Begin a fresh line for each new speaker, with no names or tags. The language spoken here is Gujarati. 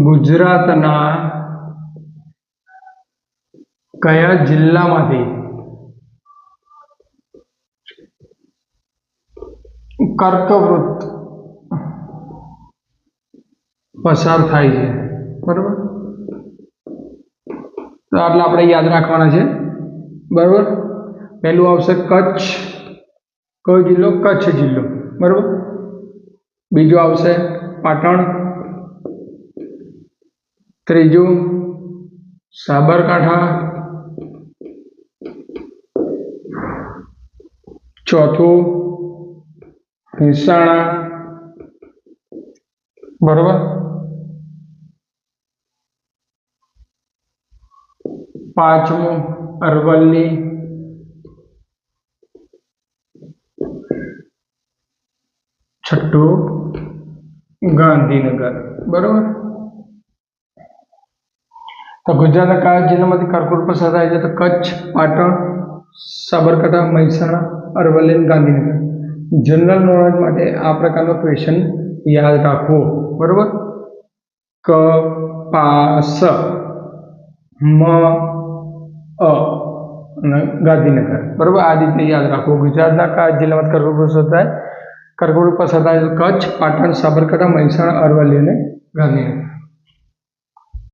ગુજરાતના કયા જિલ્લામાંથી કર્કવૃત પસાર થાય છે? બરાબર, તો આટલા આપણે યાદ રાખવાના છે. બરાબર, પહેલું આવશે કચ્છ. કયો જિલ્લો? કચ્છ જિલ્લો. બરાબર, બીજું આવશે પાટણ, ત્રીજું સાબરકાંઠા, ચોથું મહેસાણા. બરાબર, પાંચમું અરવલ્લી, છઠ્ઠું ગાંધીનગર. બરાબર, તો ગુજરાતના કયા જિલ્લામાંથી કર્કવૃત પસાર થાય છે? તો કચ્છ, પાટણ, સાબરકાંઠા, મહેસાણા, અરવલ્લી અને ગાંધીનગર. જનરલ નોલેજ માટે આ પ્રકારનો ક્વેશ્ચન યાદ રાખવો. બરાબર, કપાસ, અને ગાંધીનગર. બરાબર, આ રીતે યાદ રાખવું. ગુજરાતના કયા જિલ્લામાં કર્કવૃત પસાર થાય? કર્કવૃત પસાર થાય કચ્છ, પાટણ, સાબરકાંઠા, મહેસાણા, અરવલ્લી અને ગાંધીનગર.